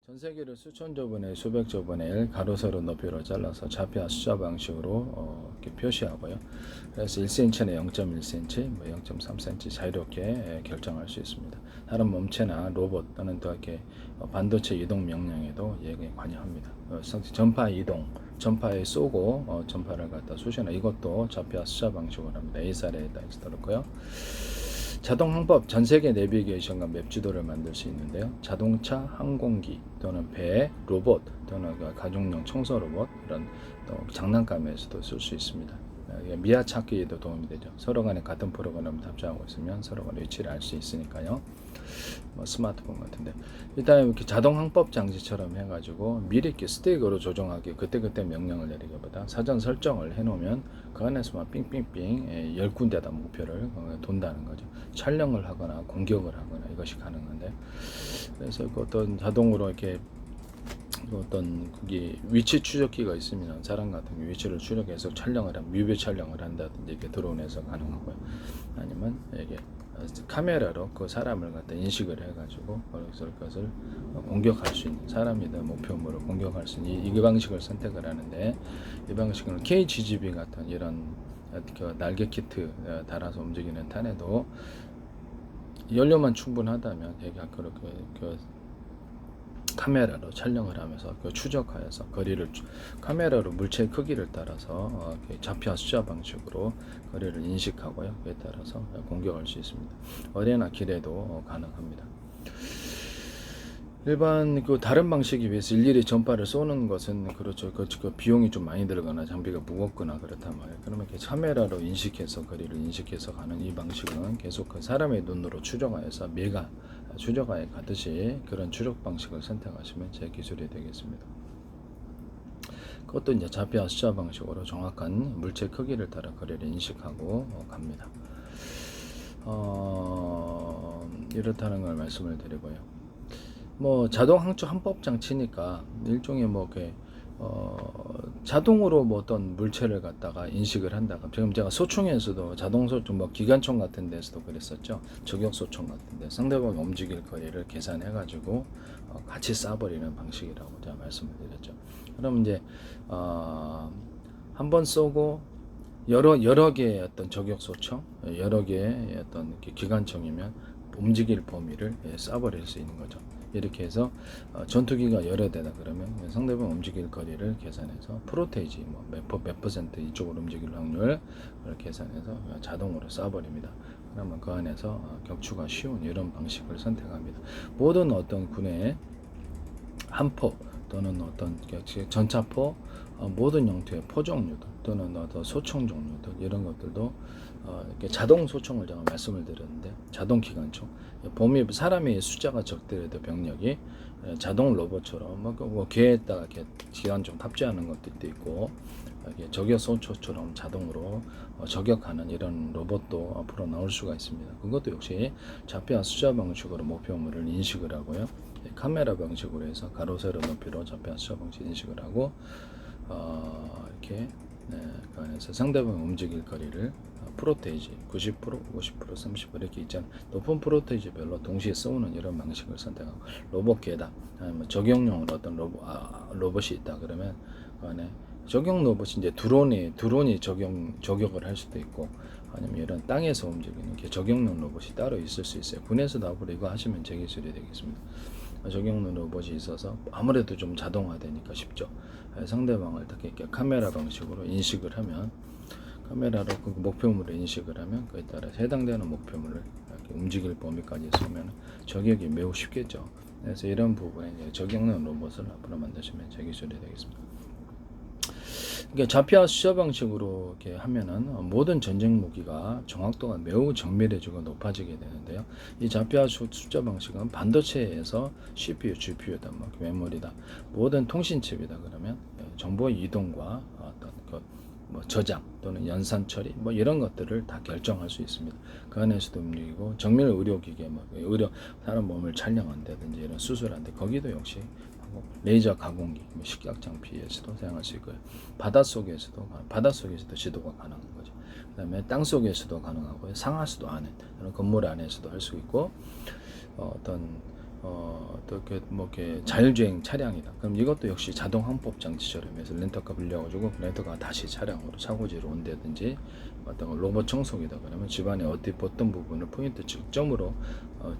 전 세계를 수천조 분의 수백조 분의 1 가로 세로 높이로 잘라서 좌표 숫자 방식으로 이렇게 표시하고요. 그래서 1cm는 0.1cm, 0.3cm 자유롭게 결정할 수 있습니다. 다른 몸체나 로봇 또는 또 이렇게 반도체 이동 명령에도 얘에 관여합니다. 전파 이동, 전파에 쏘고 전파를 갖다 쏘시나 이것도 좌표 숫자 방식으로 합니다. A사례에다 있도록요. 자동 항법, 전 세계 내비게이션과 맵 지도를 만들 수 있는데요. 자동차, 항공기 또는 배, 로봇 또는 가족용 청소 로봇 이런 또 장난감에서도 쓸 수 있습니다. 미아 찾기에도 도움이 되죠. 서로 간에 같은 프로그램을 탑재하고 있으면 서로 간의 위치를 알 수 있으니까요. 스마트폰 같은데 일단 이렇게 자동 항법 장치처럼 해가지고 미리 이렇게 스틱으로 조정하기 그때그때 명령을 내리기보다 사전 설정을 해놓으면 그 안에서만 삥삥삥 10군데다 목표를 돈다는 거죠. 촬영을 하거나 공격을 하거나 이것이 가능한데 그래서 그 어떤 자동으로 이렇게 어떤 그게 위치 추적기가 있으면 사람 같은 경우 위치를 추적해서 촬영을 하면 뮤비 촬영을 한다든지 이렇게 드론에서 가능하고요. 아니면 이게 카메라로 그 사람을 갖다 인식을 해가지고 그것을 공격할 수 있는 사람이든 목표물을 공격할 수 있는 이 방식을 선택을 하는데 이 방식은 KGB 같은 이런 그 날개 키트 달아서 움직이는 탄에도 연료만 충분하다면 이게 그렇게 카메라로 촬영을 하면서 추적하여서 거리를 카메라로 물체 크기를 따라서 좌표 숫자 방식으로 거리를 인식하고요. 그에 따라서 공격할 수 있습니다. 어디나 길에도 가능합니다. 일반 다른 방식에 비해서 일일이 전파를 쏘는 것은 그렇죠. 그 비용이 좀 많이 들거나 장비가 무겁거나 그렇단 말이에요. 그러면 카메라로 인식해서 거리를 인식해서 가는 이 방식은 계속 그 사람의 눈으로 추적하여서 메가 추적하여 가듯이 그런 추적 방식을 선택하시면 제 기술이 되겠습니다. 그것도 이제 좌표 숫자 방식으로 정확한 물체 크기를 따라 거리를 인식하고 갑니다. 이렇다는 걸 말씀을 드리고요. 자동 항축 항법 장치니까 일종의 자동으로 어떤 물체를 갖다가 인식을 한다가 지금 제가 소총에서도 자동 소총 기관총 같은 데서도 그랬었죠. 저격 소총 같은 데 상대방이 움직일 거리를 계산해 가지고 같이 쏴버리는 방식이라고 제가 말씀을 드렸죠. 그럼 이제 한 번 쏘고 여러 개의 어떤 저격 소총, 여러 개의 어떤 기관총이면 움직일 범위를 쏴버릴 수 있는 거죠. 이렇게 해서 전투기가 여러 대다 그러면 상대방 움직일 거리를 계산해서 프로테이지 몇 퍼센트 이쪽으로 움직일 확률을 계산해서 자동으로 쏴버립니다. 그러면 그 안에서 격추가 쉬운 이런 방식을 선택합니다. 모든 어떤 군의 한포 또는 어떤 전차포 모든 형태의 포 종류들 또는 어떤 소총 종류들 이런 것들도 이렇게 자동 소총을 제가 말씀을 드렸는데 자동 기관총 범위 사람의 숫자가 적더라도 병력이 자동 로봇처럼 개에다가 이렇게 기관총 탑재하는 것도 있고 저격 소총처럼 자동으로 저격하는 이런 로봇도 앞으로 나올 수가 있습니다. 그것도 역시 좌표 숫자 방식으로 목표물을 인식을 하고요. 카메라 방식으로 해서 가로 세로 높이로 좌표 숫자 방식 인식을 하고 이렇게 그 안에서 상대방 움직일 거리를 프로테이지 90%, 50%, 30% 이렇게 있잖아요. 높은 프로테이지별로 동시에 쏘는 이런 방식을 선택하고 로봇 계단 아니면 적용용으로 어떤 로봇이 있다 그러면 그 안에 적용 로봇이 이제 드론이 저격을 할 수도 있고 아니면 이런 땅에서 움직이는 적용용 로봇이 따로 있을 수 있어요. 군에서도 앞으로 이거 하시면 제 기술이 되겠습니다. 적용용 로봇이 있어서 아무래도 좀 자동화되니까 쉽죠. 상대방을 이렇게 카메라 방식으로 인식을 하면 카메라로 그 목표물을 인식을 하면 그에 따라 해당되는 목표물을 움직일 범위까지 쏘면 저격이 매우 쉽겠죠. 그래서 이런 부분에 적용용 로봇을 앞으로 만드시면 제 기술이 되겠습니다. 그러니까 좌표 숫자 방식으로 이렇게 하면은 모든 전쟁 무기가 정확도가 매우 정밀해지고 높아지게 되는데요. 이 좌표 숫자 방식은 반도체에서 CPU, GPU다, 메모리다, 모든 통신칩이다 그러면 정보 이동과 어떤 저장 또는 연산 처리 이런 것들을 다 결정할 수 있습니다. 그 안에서도 움직이고 정밀 의료기계 의료 사람 몸을 촬영한다든지 이런 수술한데 거기도 역시 레이저 가공기, 식약 장비에서도 사용할 수 있고요. 바닷속에서도 지도가 가능한 거죠. 그다음에 땅 속에서도 가능하고요. 상하수도 안에 건물 안에서도 할 수 있고 어떤 또 이렇게 뭐 이렇게 자율주행 차량이다. 그럼 이것도 역시 자동 항법 장치처럼 해서 렌터카 빌려가지고 렌터카 다시 차량으로 차고지로 온다든지, 어떤 로봇 청소기다 그러면 집안에 어떤 부분을 포인트 측정으로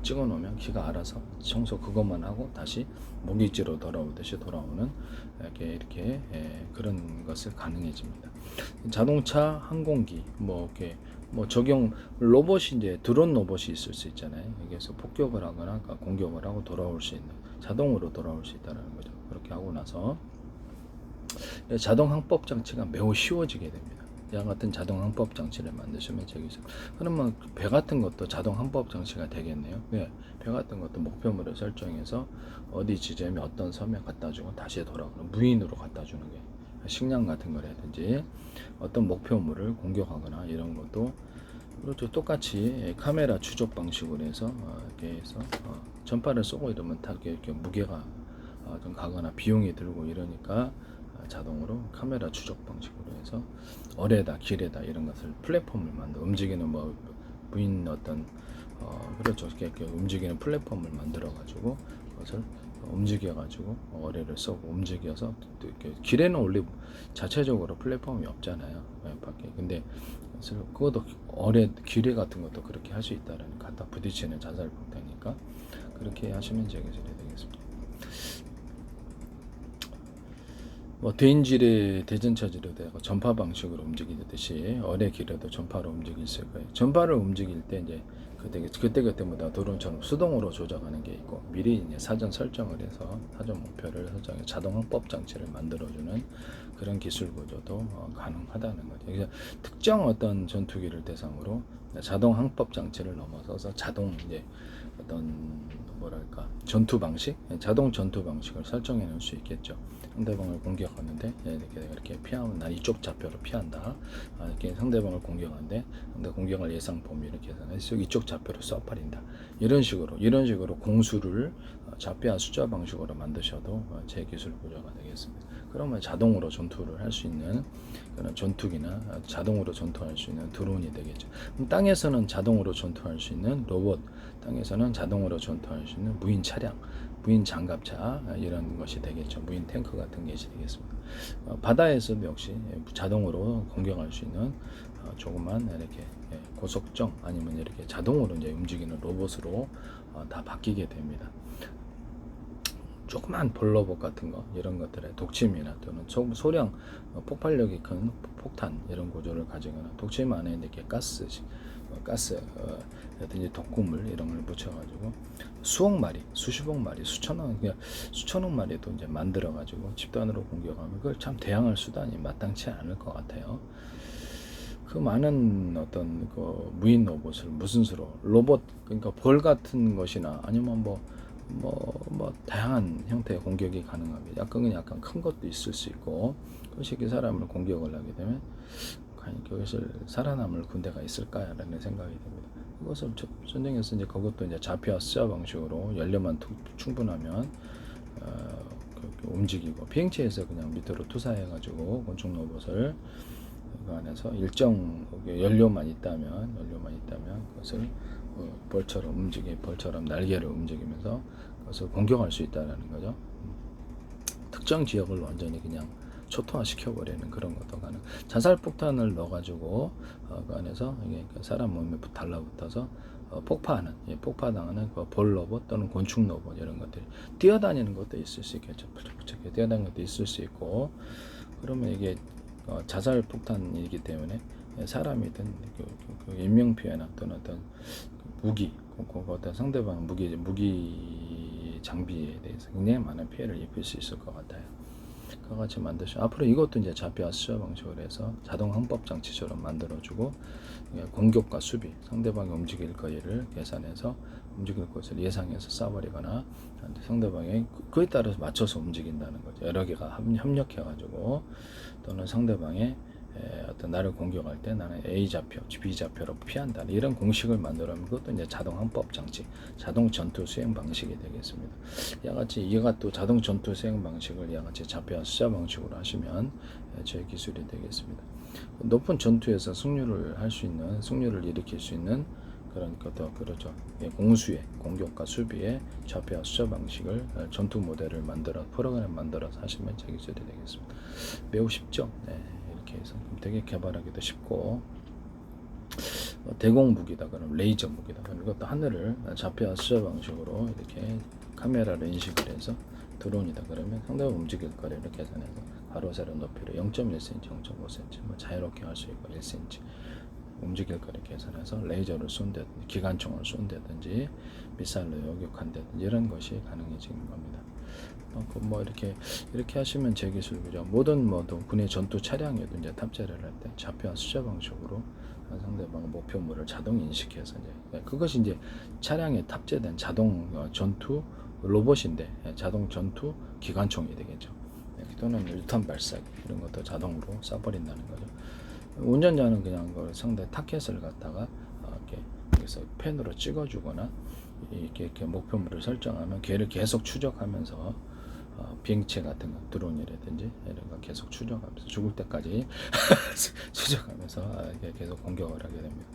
찍어 놓으면 기가 알아서 청소 그것만 하고 다시 모기지로 돌아오듯이 돌아오는 이렇게 그런 것을 가능해집니다. 자동차, 항공기 뭐 이렇게 뭐 적용 로봇이 이제 드론 로봇이 있을 수 있잖아요. 여기서 폭격을 하거나 공격을 하고 돌아올 수 있는, 자동으로 돌아올 수 있다는 거죠. 그렇게 하고 나서 자동 항법 장치가 매우 쉬워지게 됩니다. 이와 같은 자동 항법 장치를 만드시면 저기서, 그러면 배 같은 것도 자동 항법 장치가 되겠네요. 왜? 배 같은 것도 목표물을 설정해서 어디 지점에 어떤 섬에 갖다 주고 다시 돌아오는, 무인으로 갖다 주는 게, 식량 같은 거라든지 어떤 목표물을 공격하거나 이런 것도 그렇죠. 똑같이 카메라 추적 방식으로 해서 이렇게 해서 전파를 쏘고 이러면 다 이렇게 무게가 좀 가거나 비용이 들고 이러니까 자동으로 카메라 추적 방식으로 해서 어뢰다, 길에다 이런 것을 플랫폼을 만들어 움직이는 뭐 무인 어떤 그렇죠. 이렇게 움직이는 플랫폼을 만들어 가지고 그것을 움직여 가지고 어뢰를 쏘고 움직여서 이렇게 길에는 원래 자체적으로 플랫폼이 없잖아요. 밖에. 근데 그것도 어뢰 기뢰 같은 것도 그렇게 할 수 있다라는, 갖다 부딪히는 자살 폭탄이니까 그렇게 하시면 되겠습니다. 뭐 대인지뢰, 대전차지로 되고 전파 방식으로 움직이듯이 어뢰 기뢰도 전파로 움직일 수 있고요. 전파를 움직일 때 이제 그때마다 드론처럼 수동으로 조작하는 게 있고, 미리 이제 사전 설정을 해서 사전 목표를 설정해 자동 항법 장치를 만들어주는 그런 기술 구조도 가능하다는 거죠. 그래서 특정 어떤 전투기를 대상으로 자동 항법 장치를 넘어서서 자동 이제 어떤 뭐랄까 전투 방식, 자동 전투 방식을 설정해 놓을 수 있겠죠. 상대방을 공격하는데 이렇게 피하면 난 이쪽 좌표로 피한다. 이렇게 상대방을 공격하는데 상대 공격을 예상 범위를 계산해서 이쪽 좌표로 쏴버린다. 이런 식으로 공수를 좌표와 숫자 방식으로 만드셔도 제 기술 구조가 되겠습니다. 그러면 자동으로 전투를 할 수 있는 그런 전투기나 자동으로 전투할 수 있는 드론이 되겠죠. 땅에서는 자동으로 전투할 수 있는 로봇, 땅에서는 자동으로 전투할 수 있는 무인 차량, 무인 장갑차 이런 것이 되겠죠. 무인 탱크 같은 것이 되겠습니다. 바다에서도 역시 자동으로 공격할 수 있는 조그만 이렇게 고속정 아니면 이렇게 자동으로 이제 움직이는 로봇으로 다 바뀌게 됩니다. 조그만 볼로봇 같은 거 이런 것들의 독침이나 또는 소량 폭발력이 큰 폭탄 이런 구조를 가지거나 독침 안에 이렇게 가스 라든지 독극물 이런 걸 붙여가지고 수억 마리, 수십억 마리, 수천억 마리도 이제 만들어가지고 집단으로 공격하면 그걸 참 대항할 수단이 마땅치 않을 것 같아요. 그 많은 어떤 그 무인 로봇을 무슨 수로 로봇, 그러니까 벌 같은 것이나 아니면 뭐 다양한 형태의 공격이 가능합니다. 약간 큰 것도 있을 수 있고, 그것이 사람을 공격을 하게 되면 과연 그것을 살아남을 군대가 있을까라는 생각이 듭니다. 그것을 전쟁에서 이제 그것도 이제 좌표와 숫자 방식으로 연료만 충분하면 움직이고, 비행체에서 그냥 밑으로 투사해가지고 곤충 로봇을 그 안에서 일정 연료만 있다면 그것을 벌처럼 날개를 움직이면서 그것을 공격할 수 있다는 거죠. 특정 지역을 완전히 그냥 초토화시켜버리는 그런 것도 가능. 자살폭탄을 넣어가지고 그 안에서 이게 사람 몸에 달라붙어서 폭파하는, 폭파당하는 그 볼 로봇 또는 곤충 로봇 이런 것들이 뛰어다니는 것도 있을 수 있겠죠. 뛰어다니는 것도 있을 수 있고, 그러면 이게 자살폭탄이기 때문에 사람이든 그 인명피해나 또는 어떤 무기, 어떤 상대방 무기 장비에 대해서 굉장히 많은 피해를 입힐 수 있을 것 같아요. 그와 같이 만드시고, 앞으로 이것도 이제 좌표와 숫자 방식으로 해서 자동 항법 장치처럼 만들어주고, 공격과 수비, 상대방이 움직일 거리를 계산해서 움직일 것을 예상해서 쏴버리거나 상대방이 그에 따라서 맞춰서 움직인다는 거죠. 여러 개가 협력해가지고, 또는 상대방의 어떤 나를 공격할 때 나는 A 좌표, B 좌표로 피한다. 이런 공식을 만들어면 그것도 이제 자동 항법 장치, 자동 전투 수행 방식이 되겠습니다. 이와 같이 이가 또 자동 전투 수행 방식을 이와 같이 좌표와 숫자 방식으로 하시면 제 기술이 되겠습니다. 높은 전투에서 승률을 일으킬 수 있는 그런 것도 그렇죠. 공수의 공격과 수비의 좌표와 숫자 방식을 전투 모델을 만들어 프로그램 만들어서 하시면 제 기술이 되겠습니다. 매우 쉽죠. 네, 이렇게 해서 되게 개발하기도 쉽고 대공 무기다 그럼 레이저 무기다 그럼 이것도 하늘을 좌표와 숫자 방식으로 이렇게 카메라를 인식을 해서 드론이다 그러면 상당히 움직일 거리를 계산해서 가로 세로 높이를 0.1cm, 0.5cm 뭐 자유롭게 할 수 있고 1cm 움직일 거리 계산해서 레이저를 쏜다든지 기관총을 쏜다든지 미사일로 요격한다든지 이런 것이 가능해지는 겁니다. 뭐 이렇게 하시면 제 기술이죠. 모든 군의 전투 차량에도 이제 탑재를 할 때 좌표와 숫자 방식으로 상대방 목표물을 자동 인식해서 이제 그것이 이제 차량에 탑재된 자동 전투 로봇인데 자동 전투 기관총이 되겠죠. 또는 유탄 발사기 이런 것도 자동으로 쏴버린다는 거죠. 운전자는 그냥 그 상대 타켓을 갖다가 이렇게 여기서 펜으로 찍어주거나 이렇게 목표물을 설정하면 걔를 계속 추적하면서 비행체 같은 거 드론이라든지 이런 거 계속 추적하면서 죽을 때까지 추적하면서 계속 공격을 하게 됩니다.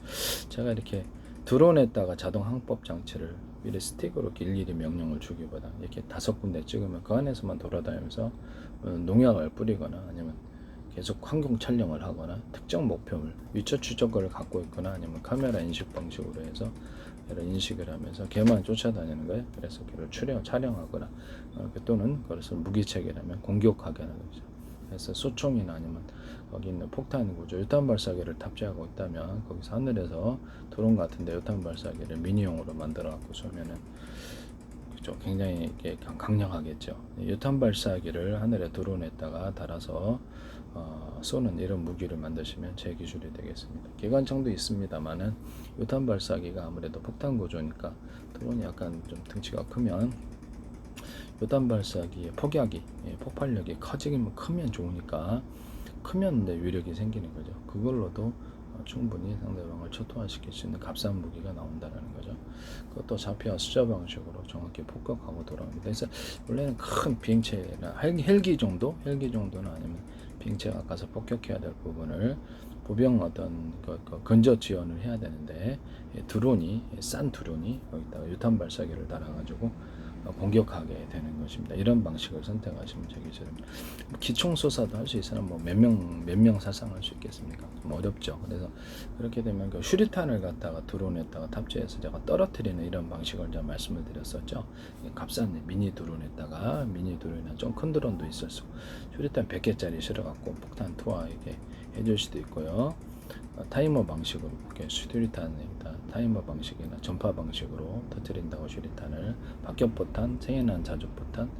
제가 이렇게 드론에다가 자동 항법 장치를 미리 스틱으로 이렇게 일일이 명령을 주기보다 이렇게 5군데 찍으면 그 안에서만 돌아다니면서 농약을 뿌리거나 아니면 계속 환경 촬영을 하거나 특정 목표물 위치 추적을 갖고 있거나 아니면 카메라 인식 방식으로 해서 걔를 인식을 하면서 걔만 쫓아다니는 거예요. 그래서 걔를 촬영하거나 또는 그것을 무기체계라면 공격하게 하는 거죠. 그래서 소총이나 아니면 거기 있는 폭탄 구조 유탄 발사기를 탑재하고 있다면 거기서 하늘에서 드론 같은데 유탄 발사기를 미니용으로 만들어 갖고 쏘면은 그렇죠. 굉장히 강력하겠죠. 유탄 발사기를 하늘에 드론에다가 달아서 쏘는 이런 무기를 만드시면 제 기술이 되겠습니다. 기관총도 있습니다만은 유탄 발사기가 아무래도 폭탄 구조니까 드론이 약간 좀 등치가 크면 유탄 발사기의 폭약이 폭발력이 크면 좋으니까 크면 위력이 생기는 거죠. 그걸로도 충분히 상대방을 초토화시킬 수 있는 값싼 무기가 나온다는 거죠. 그것도 좌표와 숫자 방식으로 정확히 폭격하고 돌아옵니다. 그래서 원래는 큰 비행체나 헬기 정도는 아니면 비행체가 가서 폭격해야 될 부분을 보병 어떤 근저 지원을 해야 되는데 싼 드론이 거기다가 유탄 발사기를 달아가지고 공격하게 되는 것입니다. 이런 방식을 선택하시면 되겠습니다. 기총 쏘사도 할 수 있으나 몇 명 사상할 수 있겠습니까? 좀 어렵죠. 그래서 그렇게 되면 그 슈리탄을 갖다가 드론에다가 탑재해서 제가 떨어뜨리는 이런 방식을 제가 말씀을 드렸었죠. 값싼 미니 드론에다가 미니 드론이나 좀 큰 드론도 있었고 슈리탄 100개짜리 실어갖고 폭탄 투하 이렇게 해줄 수도 있고요. 타이머 방식으로 이렇게 슈리탄입니다. 타이머 방식이나 전파 방식으로 터뜨린다고 슈리탄을 박격포탄, 생연한 자주포탄,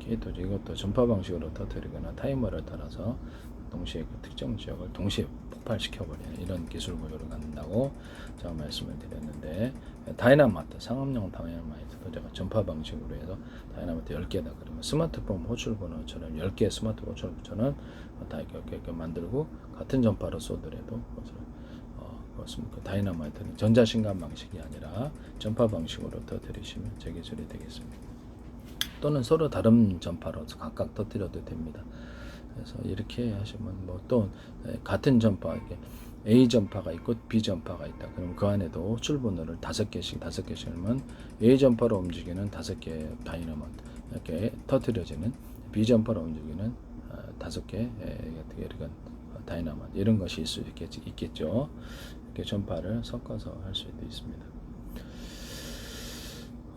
이것도 전파 방식으로 터뜨리거나 타이머를 따라서 동시에 그 특정 지역을 동시에 폭발시켜버리는 이런 기술 구조를 갖는다고 제가 말씀을 드렸는데 다이나마이트, 상업용 다이나마이트도 제가 전파 방식으로 해서 다이나마이트 10개다 그러면 스마트폰 호출번호처럼 10개의 스마트폰 호출번호처럼 다 이렇게 만들고 같은 전파로 쏘더라도 그렇습니까? 다이나마이트는 전자신간 방식이 아니라 전파 방식으로 터뜨리시면 제 기술이 되겠습니다. 또는 서로 다른 전파로 각각 터뜨려도 됩니다. 그래서 이렇게 하시면 또 같은 전파 이렇게 A 전파가 있고 B 전파가 있다. 그럼 그 안에도 호출번호를 5개씩이면 A 전파로 움직이는 5개 다이나마이트 이렇게 터뜨려지는 B 전파로 움직이는 5개 이런 다이나마이트 이런 것이 있을 수 있겠죠. 이렇게 전파를 섞어서 할 수도 있습니다.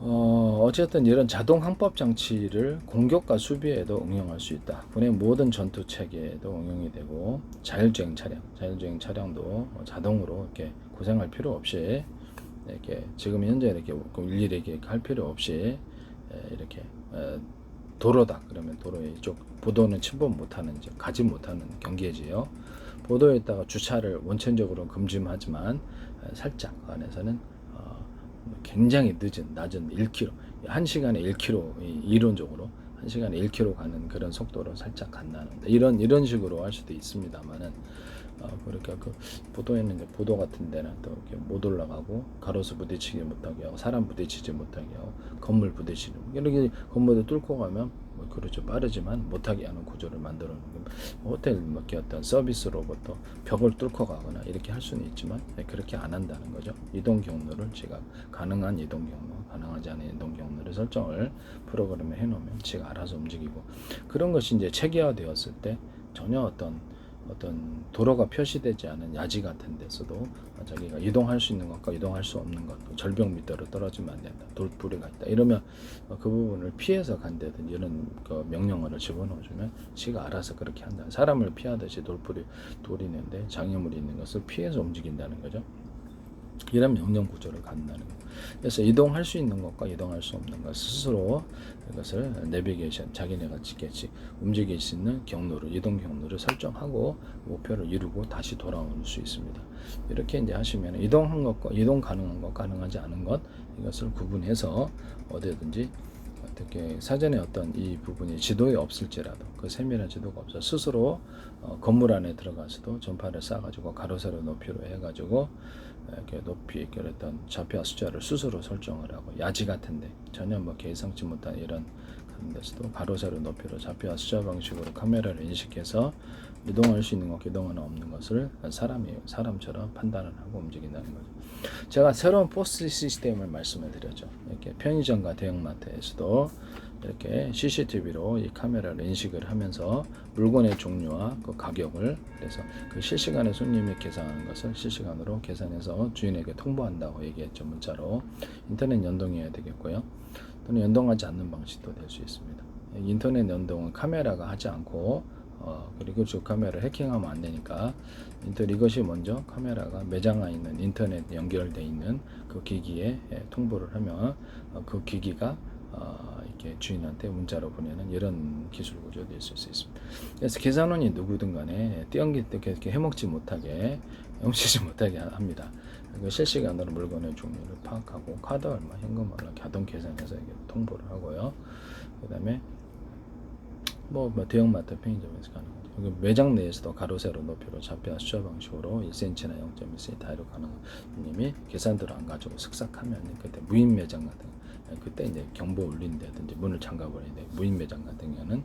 어쨌든 이런 자동 항법 장치를 공격과 수비에도 응용할 수 있다. 군의 모든 전투 체계에도 응용이 되고 자율주행 차량도 자동으로 이렇게 고생할 필요 없이 이렇게 지금 현재 이렇게 일일이 이렇게 할 필요 없이 이렇게 도로다 그러면 도로에 이쪽 보도는 침범 못하는 가지 못하는 경계지요. 보도에다가 주차를 원천적으로 금지하지만 살짝 안에서는 굉장히 낮은 1km, 1시간에 1km 이론적으로 1시간에 1km 가는 그런 속도로 살짝 간다는 이런 식으로 할 수도 있습니다만은 그러니까 그 보도에는 이제 보도 같은 데는 또 이렇게 못 올라가고 가로수 부딪히지 못하게 하고 사람 부딪히지 못하게 하고 건물 부딪히는 이렇게 건물을 뚫고 가면 그렇죠. 빠르지만 못하게 하는 구조를 만들어 놓는 겁니다. 호텔 뭐 어떤 서비스로부터 벽을 뚫고 가거나 이렇게 할 수는 있지만 그렇게 안 한다는 거죠. 이동 경로를 제가 가능한 이동 경로, 가능하지 않은 이동 경로를 설정을 프로그램에 해놓으면 제가 알아서 움직이고, 그런 것이 이제 체계화되었을 때 전혀 어떤 도로가 표시되지 않은 야지 같은 데서도 자기가 이동할 수 있는 것과 이동할 수 없는 것, 절벽 밑으로 떨어지면 안 된다, 돌뿌리가 있다 이러면 그 부분을 피해서 간다든지 이런 그 명령어를 집어넣어주면 지가 알아서 그렇게 한다. 사람을 피하듯이 돌이 있는데 장애물이 있는 것을 피해서 움직인다는 거죠. 이런 명령 구조를 갖는다는 거예요. 그래서 이동할 수 있는 것과 이동할 수 없는 것 스스로 이것을 내비게이션, 자기네가 지게치 움직일 수 있는 경로를, 이동 경로를 설정하고 목표를 이루고 다시 돌아올 수 있습니다. 이렇게 이제 하시면 이동한 것과 이동 가능한 것, 가능하지 않은 것, 이것을 구분해서 어디든지 어떻게 사전에 어떤 이 부분이 지도에 없을지라도, 그 세밀한 지도가 없어 스스로 건물 안에 들어가서도 전파를 쏴가지고 가로 세로 높이로 해가지고 이렇게 높이 어떤 좌표 숫자를 스스로 설정을 하고, 야지 같은데 전혀 뭐 예상치 못한 이런 그런 데서도 가로 세로 높이로 좌표 숫자 방식으로 카메라를 인식해서 이동할 수 있는 것, 이동하는 없는 것을 사람처럼 판단을 하고 움직인다는 거죠. 제가 새로운 포스 시스템을 말씀을 드렸죠. 이렇게 편의점과 대형마트에서도 이렇게 CCTV로 이 카메라를 인식을 하면서 물건의 종류와 그 가격을, 그래서 그 실시간에 손님이 계산하는 것을 실시간으로 계산해서 주인에게 통보한다고 얘기했죠. 문자로. 인터넷 연동해야 되겠고요. 또는 연동하지 않는 방식도 될 수 있습니다. 인터넷 연동은 카메라가 하지 않고 그리고 저 카메라를 해킹하면 안 되니까 이것이 먼저 카메라가 매장 안에 있는 인터넷 연결되어 있는 그 기기에 통보를 하면 그 기기가 이렇게 주인한테 문자로 보내는 이런 기술 구조도 있을 수 있습니다. 그래서 계산원이 누구든 간에 띄엄기 이렇게 해먹지 못하게, 훔치지 못하게 합니다. 실시간으로 물건의 종류를 파악하고 카드 얼마, 현금 얼마, 자동 계산해서 이렇게 통보를 하고요. 그 다음에 뭐 대형마트, 편의점에서 가는 거죠. 매장 내에서도 가로 세로 높이로 좌표 숫자 방식으로 1cm나 0.1cm 다이로 가는 님이 계산대로 안 가지고 슥싹하면 그때 무인 매장 같은 그때 이제 경보 울린다든지 문을 잠가 버리는데, 무인 매장 같은 경우는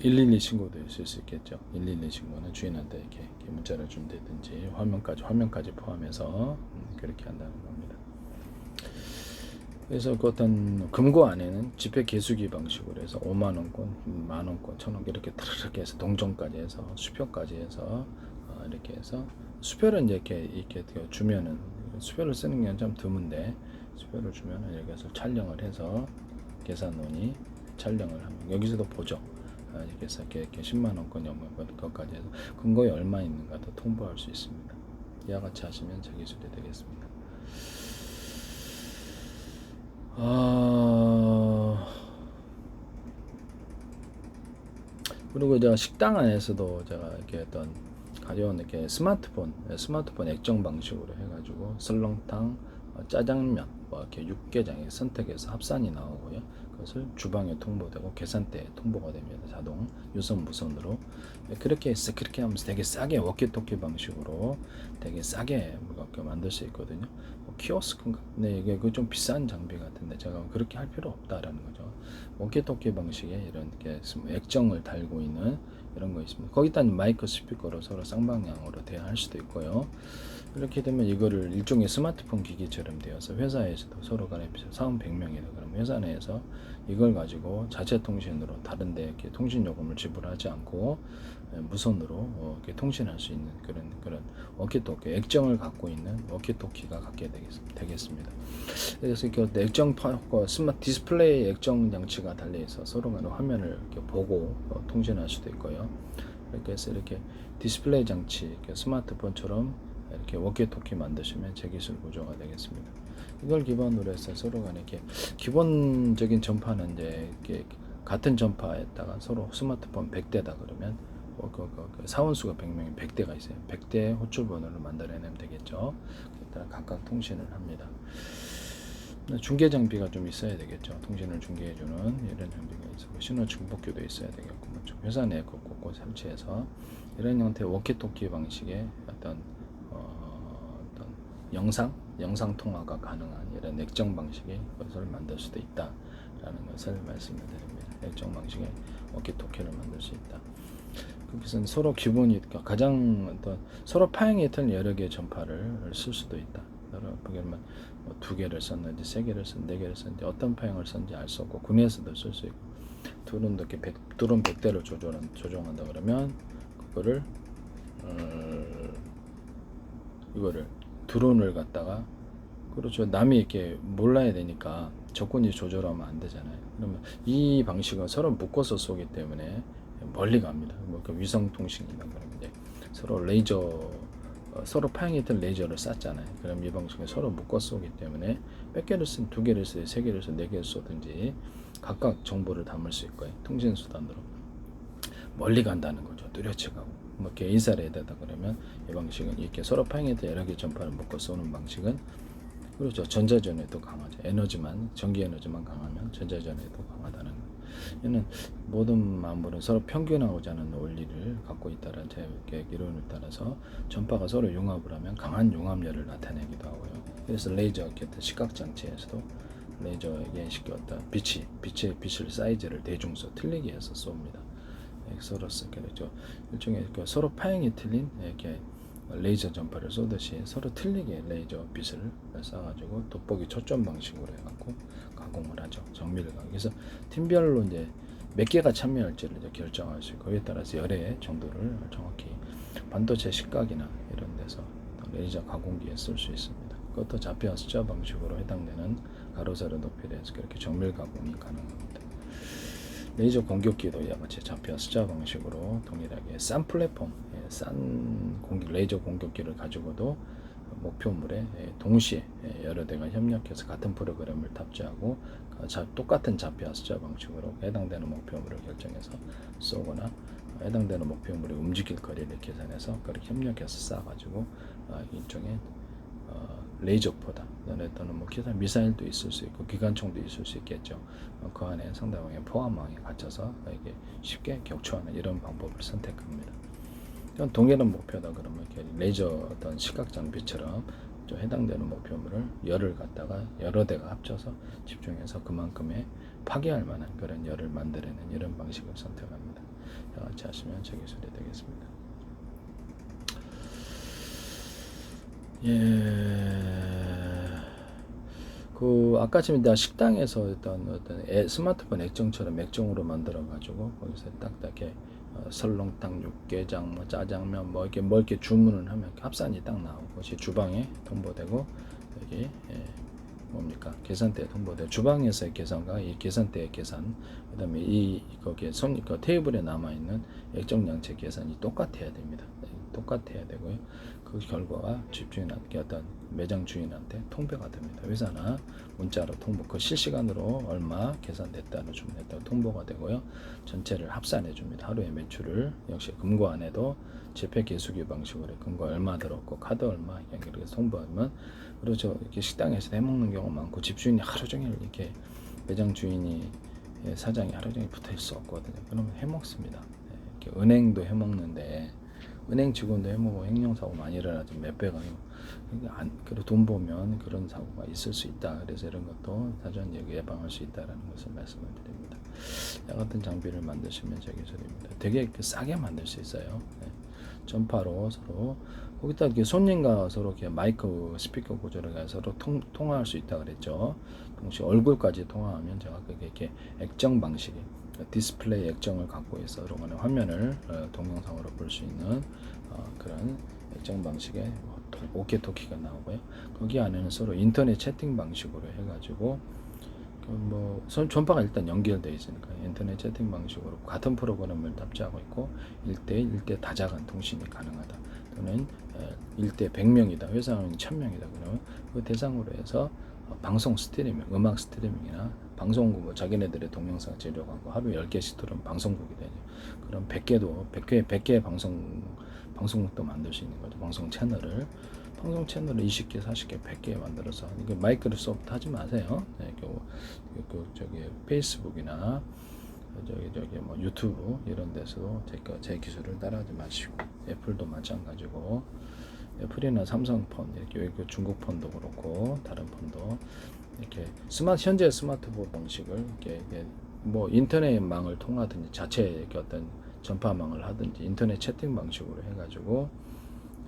112 신고도 있을 수 있겠죠. 112 신고는 주인한테 이렇게 문자를 준다든지 화면까지 포함해서 그렇게 한다는 겁니다. 그래서 그 어떤 금고 안에는 지폐 개수기 방식으로 해서 5만 원권, 만 원권, 1,000원 이렇게 트르르게 해서 동전까지 해서 수표까지 해서 이렇게 해서 수표를 이제 이렇게 주면은, 수표를 쓰는 게 좀 드문데 수표를 주면은 이렇게 해서 촬영을 해서 계산원이 촬영을 하면 여기서도 보죠. 이렇게 해서 이렇게 10만 원권, 0만 원권까지 해서 금고에 얼마 있는가도 통보할 수 있습니다. 이와 같이 하시면 제 기술이 되겠습니다. 그리고 제가 식당 안에서도 제가 이렇게 어떤 가져온 이렇게 스마트폰 액정 방식으로 해가지고 설렁탕, 짜장면, 뭐 이렇게 육개장에 선택해서 합산이 나오고요. 그것을 주방에 통보되고 계산대에 통보가 됩니다. 자동 유선 무선으로. 그렇게 하면서 되게 싸게 워키토키 방식으로 되게 싸게 이렇게 만들 수 있거든요. 키오스크인가? 네, 이게 좀 비싼 장비 같은데 제가 그렇게 할 필요 없다라는 거죠. 워키토키 방식의 이런 게 액정을 달고 있는 이런 거 있습니다. 거기다 마이크 스피커로 서로 쌍방향으로 대화할 수도 있고요. 이렇게 되면 이거를 일종의 스마트폰 기기처럼 되어서 회사에서도 서로 간에 사원 100명이다 그러면 회사 내에서 이걸 가지고 자체 통신으로 다른데 이렇게 통신 요금을 지불하지 않고 무선으로 이렇게 통신할 수 있는 그런 워키토키, 액정을 갖고 있는 워키토키가 갖게 되겠습니다. 그래서 이렇게 액정 스마트 디스플레이 액정 장치가 달려 있어 서로 간에 화면을 이렇게 보고 통신할 수도 있고요. 이렇게 해서 이렇게 디스플레이 장치, 이렇게 스마트폰처럼 이렇게 워키토키 만드시면 제 기술 구조가 되겠습니다. 이걸 기반으로 해서 서로 간에 이렇게 기본적인 전파는 이제 이렇게 같은 전파에다가 서로 스마트폰 100대다 그러면 그 사원수가 100명이 100대가 있어요. 100대 호출 번호를 만들어내면 되겠죠. 일단 각각 통신을 합니다. 중계 장비가 좀 있어야 되겠죠. 통신을 중계해주는 이런 장비가 있고 신호 중복기도 있어야 되겠고, 회사 내에 곳곳 설치해서 이런 형태의 워키토키 방식의 어떤 영상 통화가 가능한 이런 액정 방식의 것을 만들 수도 있다. 것을 말씀을 드립니다. 액정 방식의 워키토키를 만들 수 있다. 그것은 서로 기본이 가장 어떤 서로 파행이 틀린 여러 개의 전파를 쓸 수도 있다. 여러 보면 뭐 2개를 썼는지 3개를 썼는지 4개를 썼는지 어떤 파행을 썼는지 알 수 없고 군에서도 쓸 수 있고 둘은 이렇게 100대를 조종한다 그러면 그거를 이거를 드론을 갖다가 그렇죠. 남이 이렇게 몰라야 되니까 적군이 조절하면 안 되잖아요. 그러면 이 방식은 서로 묶어서 쏘기 때문에 멀리 갑니다. 뭐 그 위성 통신이나 그런 이제 서로 레이저 서로 파행했던 레이저를 쐈잖아요. 그럼 이 방식은 서로 묶어 쏘기 때문에 몇 개를 쓴 2개를 쓰든 3개를 쓰든 4개를 쏘든지 각각 정보를 담을 수 있고요. 통신 수단으로 멀리 간다는 거죠. 뚜렷이 가고 뭐 이렇게 인사를 해야 되다 그러면 이 방식은 이렇게 서로 파행했던 여러 개 전파를 묶어 쏘는 방식은 그렇죠. 전자전에도 강하죠. 에너지만 전기 에너지만 강하면 전자전에도 강하다는 거. 얘는 모든 만물은 서로 평균하고자 하는 원리를 갖고 있다는 제 이론을 따라서 전파가 서로 융합을 하면 강한 융합열을 나타내기도 하고요. 그래서 레이저 어떤 시각 장치에서도 레이저의 어떤 빛을 사이즈를 대중수 틀리게 해서 쏩니다. 서로 그렇죠. 일종의 서로 파행이 틀린 이렇게 레이저 전파를 쏘듯이 서로 틀리게 레이저 빛을 쏴가지고 돋보기 초점 방식으로 해갖고 가공을 하죠. 정밀감. 그래서 팀별로 이제 몇 개가 참여할지를 이제 결정할 수 있고 거기에 따라서 열의 정도를 정확히 반도체 식각이나 이런 데서 레이저 가공기에 쓸 수 있습니다. 그것도 좌표 숫자 방식으로 해당되는 가로 세로 높이에 대해서 그렇게 정밀 가공이 가능합니다. 레이저 공격기도 이와 같이 좌표 숫자 방식으로 동일하게 싼 플랫폼, 싼 레이저 공격기를 가지고도 목표물에 동시에 여러 대가 협력해서 같은 프로그램을 탑재하고 똑같은 좌표 숫자 방식으로 해당되는 목표물을 결정해서 쏘거나 해당되는 목표물이 움직일 거리를 계산해서 그렇게 협력해서 쏴가지고 일종의 레이저포다 또는 뭐 기타 미사일도 있을 수 있고 기관총도 있을 수 있겠죠. 그 안에 상당히 포함망에 갇혀서 이게 쉽게 격추하는 이런 방법을 선택합니다. 이건 동일한 목표다 그러면 이렇게 레이저 어떤 시각 장비처럼 좀 해당되는 목표물을 열을 갖다가 여러 대가 합쳐서 집중해서 그만큼의 파괴할 만한 그런 열을 만들어내는 이런 방식을 선택합니다. 같이 하시면 제 기술이 되겠습니다. 아까 지금 식당에서 어떤 스마트폰 액정처럼 액정으로 만들어 가지고 거기서 딱딱해 설렁탕, 육개장, 뭐 짜장면, 뭐 이렇게 주문을 하면 합산이 딱 나오고 그것이 주방에 통보되고 여기 뭡니까 계산대에 통보되고 주방에서의 계산과 이 계산대의 계산, 그다음에 거기에 테이블에 남아 있는 액정 양체 계산이 똑같아야 됩니다. 똑같아야 되고요. 그 결과가 집주인한테 어떤 매장 주인한테 통보가 됩니다. 회사나 문자로 통보, 그 실시간으로 얼마 계산됐다는 주문했다고 통보가 되고요. 전체를 합산해 줍니다. 하루의 매출을 역시 금고 안에도 재패 계수기 방식으로 금고 얼마 들었고 카드 얼마 이렇게 통보하면 그렇죠. 이렇게 식당에서 해먹는 경우가 많고 집주인이 하루 종일 이렇게 매장 주인이 사장이 하루 종일 붙어 있을 수 없거든요. 그러면 해먹습니다. 이렇게 은행도 해먹는데. 은행 직원도 해먹고 횡령사고 많이 일어나죠. 몇 배가. 그리고 돈 보면 그런 사고가 있을 수 있다. 그래서 이런 것도 사전 예방할 수 있다는 것을 말씀을 드립니다. 이 같은 장비를 만드시면 제 기술입니다. 되게 싸게 만들 수 있어요. 전파로 서로 거기다 이렇게 손님과 서로 이렇게 마이크 스피커 구조를 해서 서로 통화할 수 있다 그랬죠. 동시에 얼굴까지 통화하면 제가 그게 이렇게 액정 방식이 디스플레이 액정을 갖고 있어 그러면 화면을 동영상으로 볼 수 있는 그런 액정 방식의 오키토키가 나오고요. 거기 안에는 서로 인터넷 채팅 방식으로 해가지고 뭐 전파가 일단 연결되어 있으니까 인터넷 채팅 방식으로 같은 프로그램을 탑재하고 있고 1대1, 1대 다자간 통신이 가능하다. 또는 1대 100명이다. 회사는 1000명이다. 그러면 그 대상으로 해서 방송 스트리밍, 음악 스트리밍이나 방송국 뭐 자기네들의 동영상 재료하고 하루 10개씩 들으면 방송국이 되죠. 그럼 100개의 방송국도 만들 수 있는 거죠. 방송 채널을 20개, 40개, 100개 만들어서 이게 마이크로소프트 하지 마세요. 저기 페이스북이나 저기 뭐 유튜브 이런 데서 제 기술을 따라하지 마시고 애플도 마찬가지고 애플이나 삼성폰 이렇게 중국 폰도 그렇고 다른 폰도 이렇게 현재 스마트폰 방식을 이렇게 뭐 인터넷망을 통하든지 자체 이렇게 어떤 전파망을 하든지 인터넷 채팅 방식으로 해가지고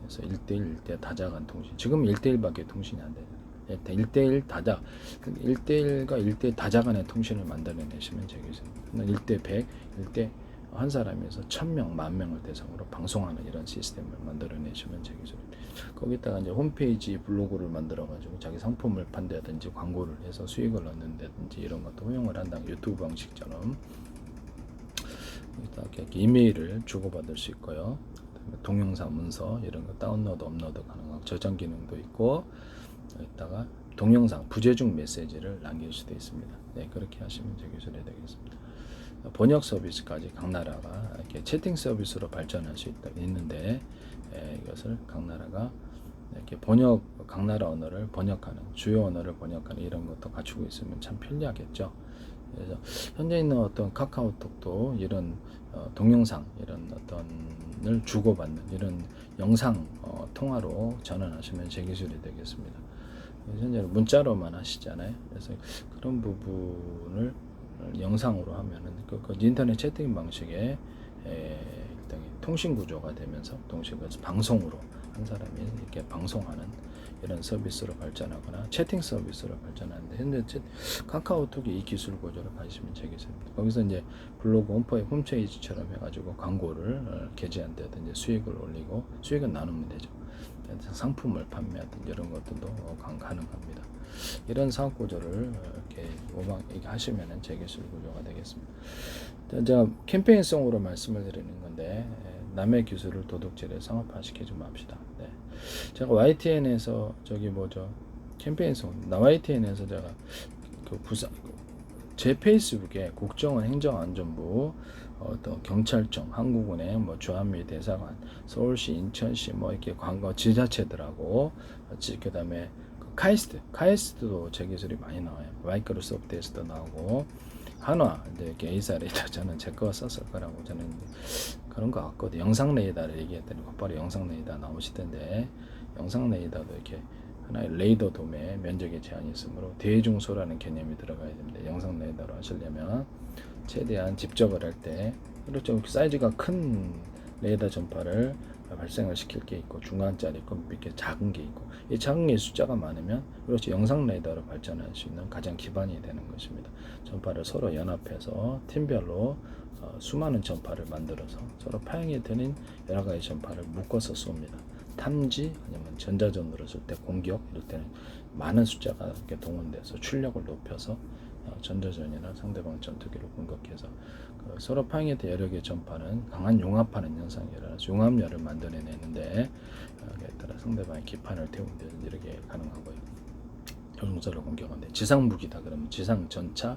그래서 1대1 다자간 통신. 지금 1대1밖에 통신이 안 돼요. 1대1 다자, 1대1과 1대1 다자간의 통신을 만들어내시면 되겠습니다. 1대100, 1대 한 사람에서 1000명, 10,000명을 대상으로 방송하는 이런 시스템을 만들어내시면 되겠습니다. 거기다가 이제 홈페이지 블로그를 만들어가지고 자기 상품을 판다든지 광고를 해서 수익을 얻는다든지 이런 것도 허용을 한다. 유튜브 방식처럼 이렇게 이메일을 주고받을 수 있고요. 동영상 문서 이런 거 다운로드 업로드 가능하고 저장 기능도 있고 여기다가 동영상 부재중 메시지를 남길 수도 있습니다. 네, 그렇게 하시면 되겠습니다. 번역 서비스까지 각 나라가 이렇게 채팅 서비스로 발전할 수 있는데 이것을 각 나라가 이렇게 각 나라 언어를 번역하는 주요 언어를 번역하는 이런 것도 갖추고 있으면 참 편리하겠죠. 그래서 현재 있는 어떤 카카오톡도 이런 동영상 이런 어떤을 주고받는 이런 영상 통화로 전환하시면 제 기술이 되겠습니다. 현재 문자로만 하시잖아요. 그래서 그런 부분을 영상으로 하면은 그 인터넷 채팅 방식의 통신 구조가 되면서 동시에 방송으로 한 사람이 이렇게 방송하는 이런 서비스로 발전하거나 채팅 서비스로 발전하는데 현재 카카오톡이 이 기술 구조를 가지시면 되겠습니다. 거기서 이제 블로그 홈페이지처럼 해가지고 광고를 게재한다든지 수익을 올리고 수익은 나누면 되죠. 상품을 판매하든지 이런 것들도 가능합니다. 이런 사업 구조를 이렇게 하시면은 제 기술 구조가 되겠습니다. 제가 캠페인성으로 말씀을 드리는 건데 남의 기술을 도둑질해 상업화시키지 맙시다. 네. 제가 YTN에서 캠페인성 YTN에서 제가 제 페이스북에 국정원 행정안전부 또 경찰청, 한국은행, 주한미 대사관, 서울시, 인천시 이렇게 광고 지자체들하고 그다음에 카이스트도 제 기술이 많이 나와요. 마이크로소프트에서도 나오고 한화 이렇게 A사 레이더 저는 제 거 썼을 거라고 저는 그런 거 같거든요. 영상 레이더를 얘기했더니 곧바로 영상 레이더 나오시던데 영상 레이더도 이렇게 하나의 레이더 돔에 면적에 제한이 있으므로 대중소라는 개념이 들어가야 됩니다. 영상 레이더로 하시려면 최대한 집적을 할 때 그렇죠. 사이즈가 큰 레이더 전파를 발생을 시킬 게 있고 중간짜리 있고 밑에 작은 게 있고 이 작은 게 숫자가 많으면 그렇죠. 영상 레이더로 발전할 수 있는 가장 기반이 되는 것입니다. 전파를 서로 연합해서 팀별로 수많은 전파를 만들어서 서로 파형이 되는 여러 가지 전파를 묶어서 쏩니다. 탐지 아니면 전자전으로 쓸 때 공격 이럴 때는 많은 숫자가 이렇게 동원돼서 출력을 높여서 전자전이나 상대방 전투기를 공격해서 서로 파형에 대해 여러 개의 전파는 강한 융합하는 현상이 일어나서 융합열을 만들어내는데 여기에 따라 상대방의 기판을 태우는데 이렇게 가능하고요. 조종사를 공격하는데 지상 무기다 그러면 지상 전차,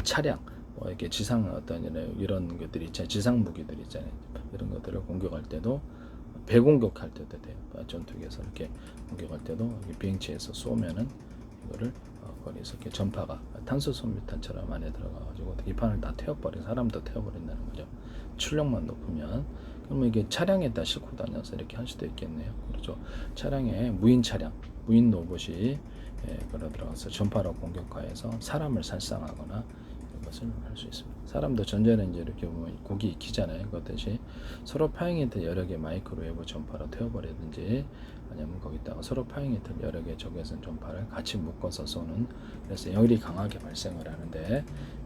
차량 이렇게 지상 어떤 이런 것들이 있잖아요. 지상 무기들이 있잖아요. 이런 것들을 공격할 때도 배공격할 때도 돼요. 전투기에서 이렇게 공격할 때도 비행체에서 쏘면은 이거를 거기서 이렇게 전파가 탄소 섬유탄처럼 안에 들어가가지고 기판을 다 태워버린 사람도 태워버린다는 거죠. 출력만 높으면 그러면 이게 차량에다 싣고 다녀서 이렇게 할 수도 있겠네요. 그렇죠. 차량에 무인 차량, 무인 로봇이 걸어 들어가서 전파로 공격하여서 사람을 살상하거나 것을 할 수 있습니다. 사람도 전자레인지 이렇게 보면 고기 익히잖아요. 그것듯이 서로 파형이 된 여러 개 마이크로웨이브 전파로 태워버리든지 아니면 거기다가 서로 파형이 된 여러 개 적외선 전파를 같이 묶어서 쏘는 그래서 열이 강하게 발생을 하는데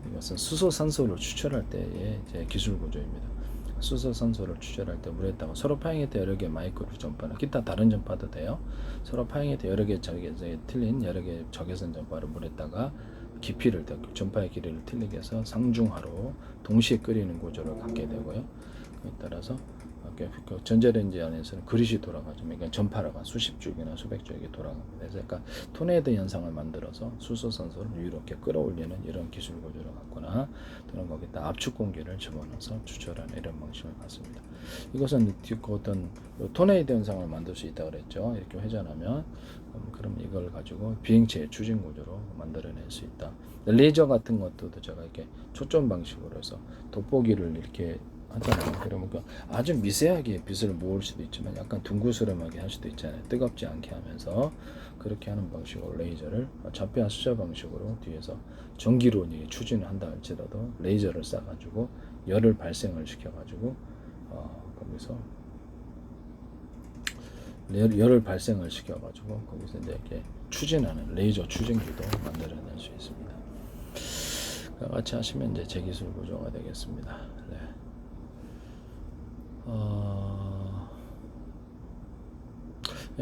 이것은 수소 산소를 추출할 때의 이제 기술 구조입니다. 수소 산소를 추출할 때 물에다가 서로 파형이 된 여러 개 마이크로 전파나 기타 다른 전파도 돼요. 서로 파형이 된 여러 개 틀린 여러 개 적외선 전파를 물에다가 깊이를 전파의 길이를 틀리게 해서 상중하로 동시에 끓이는 구조를 갖게 되고요. 그에 따라서 전자레인지 안에서는 그릇이 돌아가죠. 그러니까 전파라가 수십 줄기나 수백 줄기 돌아갑니다. 그래서 약간 토네이도 현상을 만들어서 수소산소를 유롭게 끌어올리는 이런 기술 구조를 갖거나 또는 거기다 압축 공기를 집어넣어서 추출하는 이런 방식을 갖습니다. 이것은 어떤 토네이도 현상을 만들 수 있다고 그랬죠. 이렇게 회전하면 그럼 이걸 가지고 비행체의 추진 구조로 만들어낼 수 있다. 레이저 같은 것도 제가 이렇게 초점 방식으로 해서 돋보기를 이렇게 하잖아요. 그러면 아주 미세하게 빛을 모을 수도 있지만 약간 둥그스름하게 할 수도 있잖아요. 뜨겁지 않게 하면서 그렇게 하는 방식으로 레이저를 좌표와 숫자 방식으로 뒤에서 전기로 추진을 한다 할지라도 레이저를 쏴가지고 열을 발생을 시켜가지고 거기서 열을 발생을 시켜가지고 거기서 이제 이렇게 추진하는 레이저 추진기도 만들어낼 수 있습니다. 같이 하시면 이제 제 기술 구조가 되겠습니다. 네.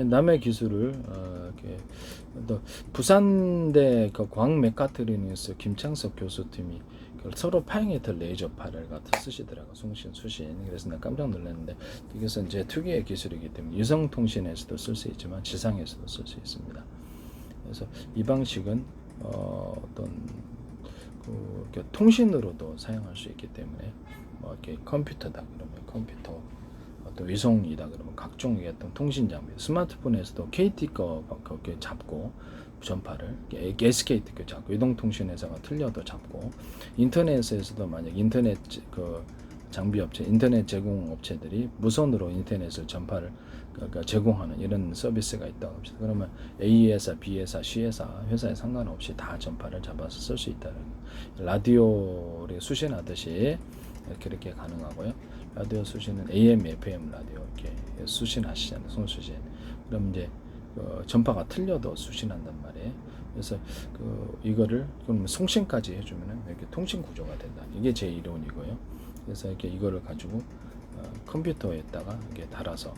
남의 기술을 이렇게 또 부산대 그 광 메카트로닉스 김창석 교수팀이 서로 파행했던 레이저파를 갖다 쓰시더라고. 송신, 수신. 그래서 내가 깜짝 놀랐는데 이것은 이제 특유의 기술이기 때문에 유성통신에서도 쓸 수 있지만 지상에서도 쓸 수 있습니다. 그래서 이 방식은 어떤 그 통신으로도 사용할 수 있기 때문에 뭐 이렇게 컴퓨터다 그러면 컴퓨터 또 위성이다 그러면 각종의 어떤 통신 장비 스마트폰에서도 KT 거 그렇게 잡고 전파를 SK 거 잡고 이동통신회사가 틀려도 잡고 인터넷에서도 만약 인터넷 그 장비 업체 인터넷 제공 업체들이 무선으로 인터넷을 전파를 그러니까 제공하는 이런 서비스가 있다고 합시다. 그러면 A 회사, B 회사, C 회사에 상관없이 다 전파를 잡아서 쓸 수 있다는 라디오를 수신하듯이 이렇게 가능하고요. 라디오 수신은 AM, FM 라디오 이렇게 수신하시잖아요. 송수신. 그럼 이제 전파가 틀려도 수신한단 말이에요. 그래서 이거를 그럼 송신까지 해주면은 이렇게 통신 구조가 된다. 이게 제 이론이고요. 그래서 이렇게 이거를 가지고 컴퓨터에다가 이렇게 달아서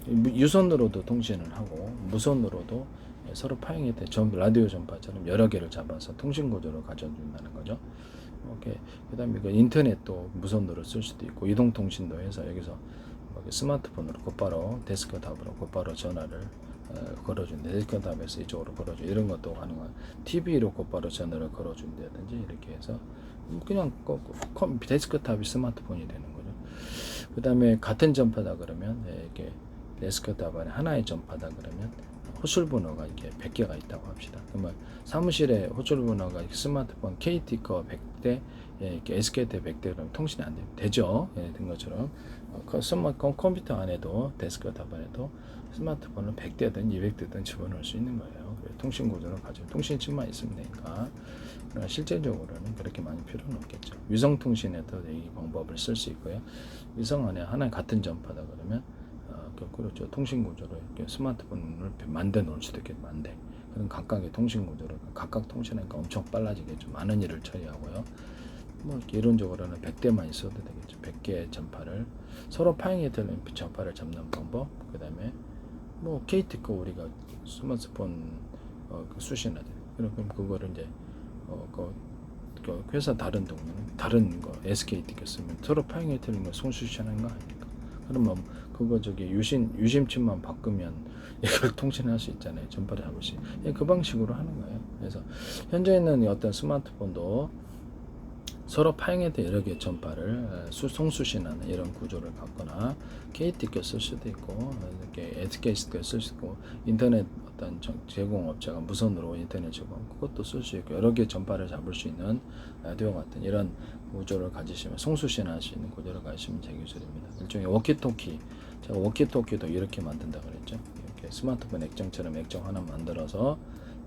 유선으로도 통신을 하고 무선으로도 서로 파행이 돼 라디오 전파처럼 여러 개를 잡아서 통신 구조로 가져준다는 거죠. 오케이. 그다음에 인터넷도 무선으로 쓸 수도 있고 이동통신도 해서 여기서 스마트폰으로 곧바로 데스크탑으로 곧바로 전화를 걸어준다. 데스크탑에서 이쪽으로 걸어줘 이런 것도 가능한. TV로 곧바로 전화를 걸어준다든지 이렇게 해서 그냥 데스크탑이 스마트폰이 되는 거죠. 그다음에 같은 전파다 그러면 이렇게 데스크탑 안에 하나의 전파다 그러면 호출 번호가 이렇게 100개가 있다고 합시다. 그러면 사무실에 호출 번호가 스마트폰 KT 거 100대, 이렇게 SK 대 100대 그러면 통신이 안 되죠. 된 것처럼 컴퓨터 안에도 데스크탑 안에도 스마트폰을 100대든 200대든 집어넣을 수 있는 거예요. 통신 구조를 가지고 통신칩만 있으면 되니까. 그러나 실제적으로는 그렇게 많이 필요는 없겠죠. 위성 통신에도 이 방법을 쓸 수 있고요. 위성 안에 하나의 같은 전파다 그러면 그렇죠. 통신 구조를 이렇게 스마트폰을 만들어 놓을 수도 있겠는데 그런 각각의 통신 구조를 각각 통신하니까 엄청 빨라지겠죠. 많은 일을 처리하고요. 뭐 이론적으로는 100대만 있어도 되겠죠. 100개의 전파를 서로 파행이 되는 전파를 잡는 방법. 그다음에 뭐 KT 거 우리가 스마트폰 수신하죠. 그럼 그거를 이제 그 회사 다른 동네는 다른 거 SKT 거 쓰면 서로 파행이 되는 거 송수신하는 거 아닙니까? 그러면 그거 유심칩만 바꾸면 이걸 통신할 수 있잖아요. 전파를 잡을 수. 그 방식으로 하는 거예요. 그래서 현재는 어떤 스마트폰도 서로 파행해도 여러 개의 전파를 송수신하는 이런 구조를 갖거나 KT 거 쓸 수도 있고 이렇게 SK 거 쓸 수 있고 인터넷 어떤 제공업체가 무선으로 인터넷 제공 그것도 쓸 수 있고 여러 개의 전파를 잡을 수 있는 라디오 같은 이런 구조를 가지시면 송수신할 수 있는 구조를 가지시면 제 기술입니다. 일종의 워키토키. 제가 워키토키도 이렇게 만든다 그랬죠. 이렇게 스마트폰 액정처럼 액정 하나 만들어서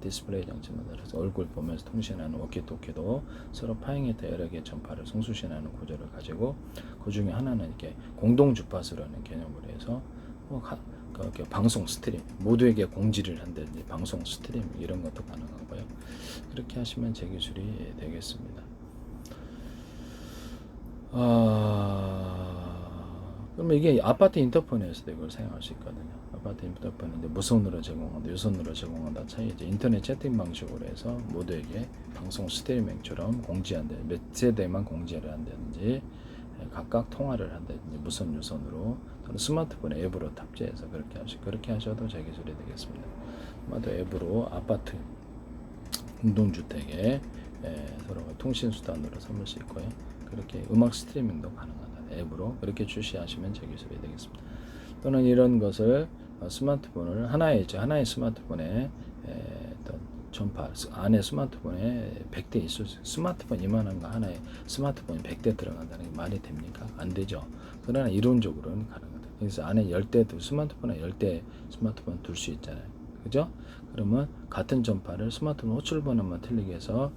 디스플레이 장치 만들어서 얼굴 보면서 통신하는 워키토키도 서로 파행했다 여러 개의 전파를 송수신하는 구조를 가지고 그 중에 하나는 이렇게 공동 주파수라는 개념으로 해서 방송 스트림 모두에게 공지를 한다든지 방송 스트림 이런 것도 가능하고요. 그렇게 하시면 제 기술이 되겠습니다. 그러면 이게 아파트 인터폰에서도 이걸 사용할 수 있거든요. 아파트 인터폰인데 무선으로 제공한다, 유선으로 제공한다 차이죠. 인터넷 채팅 방식으로 해서 모두에게 방송 스트리밍처럼 공지한다, 몇 세대만 공지를 한다든지 각각 통화를 한다든지 무선 유선으로 또는 스마트폰 앱으로 탑재해서 그렇게 하셔도 제 기술이 되겠습니다. 스마트 앱으로 아파트 공동주택에 서로 통신 수단으로 삼을 수 있고요. 그렇게 음악 스트리밍도 가능하다. 앱으로 그렇게 출시하시면 제 기술이 되겠습니다. 또는 이런 것을 스마트폰을 하나의 스마트폰에 어떤 전파 안에 스마트폰에 100대 있을 수, 스마트폰 이만한 거 하나에 스마트폰이 100대 들어간다는 게 말이 됩니까? 안 되죠. 그러나 이론적으로는 가능하다. 그래서 안에 10대 스마트폰에 10대 스마트폰 둘 수 있잖아요. 그죠? 그러면 같은 전파를 스마트폰 호출 번호만 틀리게 해서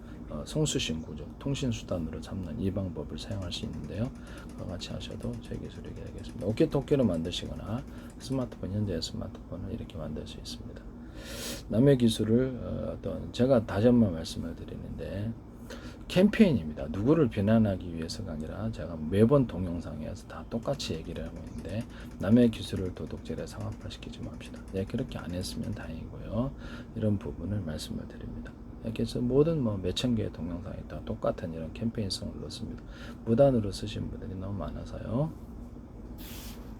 송수신 구조, 통신 수단으로 잡는 이 방법을 사용할 수 있는데요. 그와 같이 하셔도 저희 기술이 되겠습니다. 오키토키로 만드시거나 스마트폰, 현재 스마트폰을 이렇게 만들 수 있습니다. 남의 기술을 제가 다시 한번 말씀을 드리는데 캠페인입니다. 누구를 비난하기 위해서가 아니라 제가 매번 동영상에서 다 똑같이 얘기를 하고 있는데 남의 기술을 도덕질에 상업화시키지 맙시다. 네, 그렇게 안 했으면 다행이고요. 이런 부분을 말씀을 드립니다. 그래서 모든 몇천 개의 동영상이 다 똑같은 이런 캠페인성을 넣습니다. 무단으로 쓰신 분들이 너무 많아서요.